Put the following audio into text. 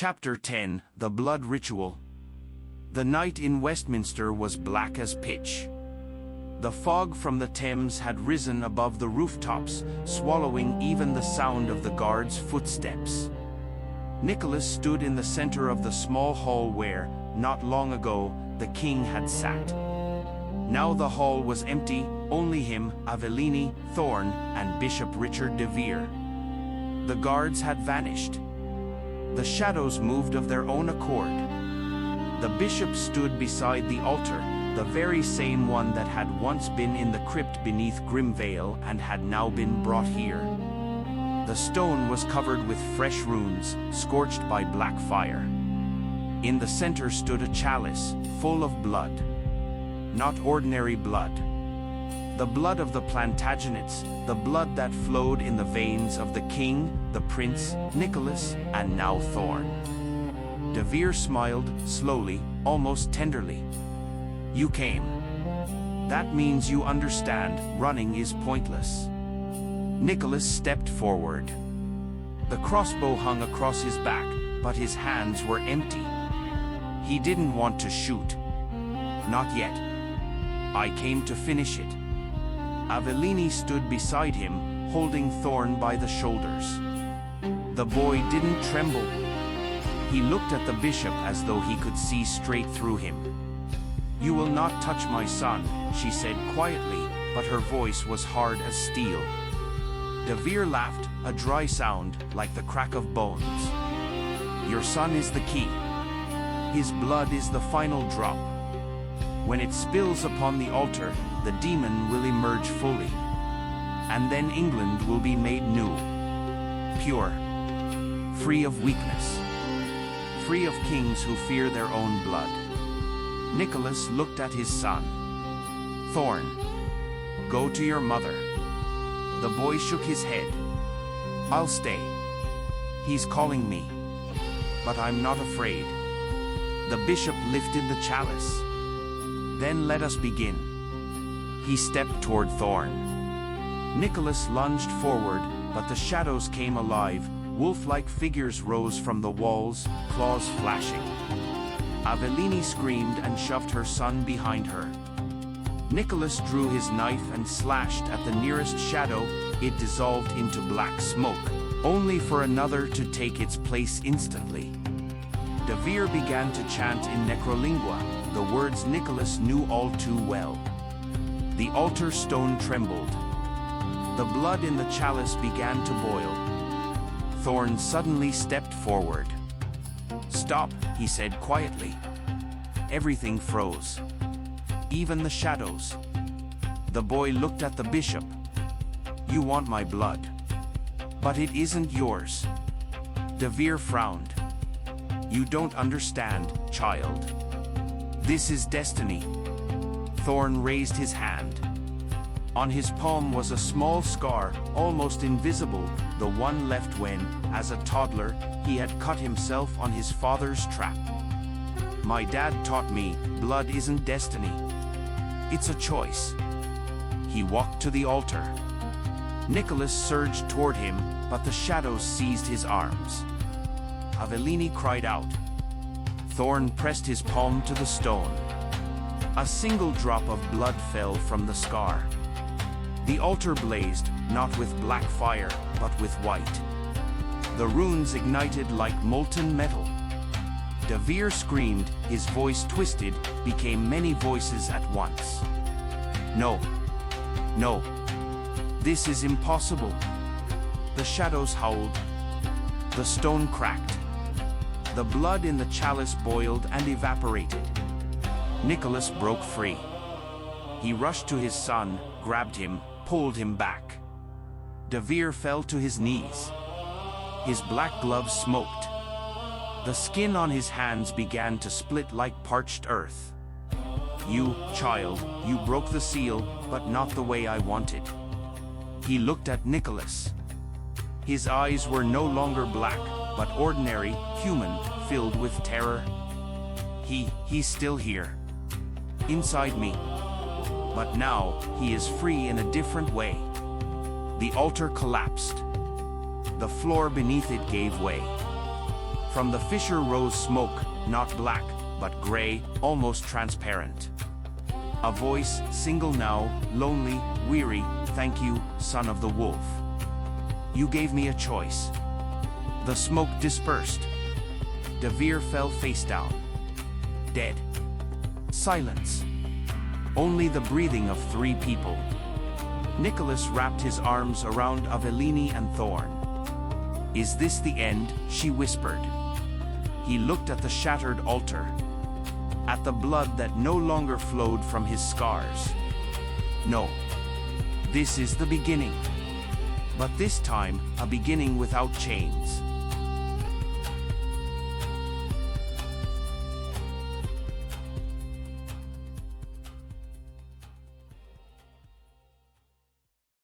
Chapter 10: The Blood Ritual. The night in Westminster was black as pitch. The fog from the Thames had risen above the rooftops, swallowing even the sound of the guards' footsteps. Nicholas stood in the center of the small hall where, not long ago, the king had sat. Now the hall was empty, only him, Avellini, Thorn, and Bishop Richard de Vere. The guards had vanished. The shadows moved of their own accord. The bishop stood beside the altar, the very same one that had once been in the crypt beneath Grimvale and had now been brought here. The stone was covered with fresh runes, scorched by black fire. In the center stood a chalice, full of blood. Not ordinary blood. The blood of the Plantagenets, the blood that flowed in the veins of the king, the prince, Nicholas, and now Thorn. De Vere smiled, slowly, almost tenderly. You came. That means you understand, running is pointless. Nicholas stepped forward. The crossbow hung across his back, but his hands were empty. He didn't want to shoot. Not yet. I came to finish it. Avellini stood beside him, holding Thorn by the shoulders. The boy didn't tremble. He looked at the bishop as though he could see straight through him. You will not touch my son, she said quietly, but her voice was hard as steel. De Vere laughed, a dry sound, like the crack of bones. Your son is the key. His blood is the final drop. When it spills upon the altar, the demon will emerge fully. And then England will be made new. Pure. Free of weakness. Free of kings who fear their own blood. Nicholas looked at his son. Thorn, go to your mother. The boy shook his head. I'll stay. He's calling me. But I'm not afraid. The bishop lifted the chalice. Then let us begin. He stepped toward Thorn. Nicholas lunged forward, but the shadows came alive. Wolf-like figures rose from the walls, claws flashing. Avellini screamed and shoved her son behind her. Nicholas drew his knife and slashed at the nearest shadow. It dissolved into black smoke, only for another to take its place instantly. De Vere began to chant in Necrolingua, the words Nicholas knew all too well. The altar stone trembled. The blood in the chalice began to boil. Thorn suddenly stepped forward. Stop, he said quietly. Everything froze. Even the shadows. The boy looked at the bishop. You want my blood. But it isn't yours. De Vere frowned. You don't understand, child. This is destiny. Thorn raised his hand. On his palm was a small scar, almost invisible, the one left when, as a toddler, he had cut himself on his father's trap. My dad taught me, blood isn't destiny. It's a choice. He walked to the altar. Nicholas surged toward him, but the shadows seized his arms. Avellini cried out. Thorn pressed his palm to the stone. A single drop of blood fell from the scar. The altar blazed, not with black fire, but with white. The runes ignited like molten metal. De Vere screamed, his voice twisted, became many voices at once. No. No. This is impossible. The shadows howled. The stone cracked. The blood in the chalice boiled and evaporated. Nicholas broke free. He rushed to his son, grabbed him, pulled him back. De Vere fell to his knees. His black gloves smoked. The skin on his hands began to split like parched earth. You, child, you broke the seal, but not the way I wanted. He looked at Nicholas. His eyes were no longer black, but ordinary, human, filled with terror. He's still here. Inside me. But now, he is free in a different way. The altar collapsed. The floor beneath it gave way. From the fissure rose smoke, not black, but gray, almost transparent. A voice, single now, lonely, weary, thank you, son of the wolf. You gave me a choice. The smoke dispersed. Devere fell face down. Dead. Silence. Only the breathing of 3 people. Nicholas wrapped his arms around Avellini and Thorn. Is this the end? She whispered. He looked at the shattered altar, at the blood that no longer flowed from his scars. No. This is the beginning. But this time, a beginning without chains.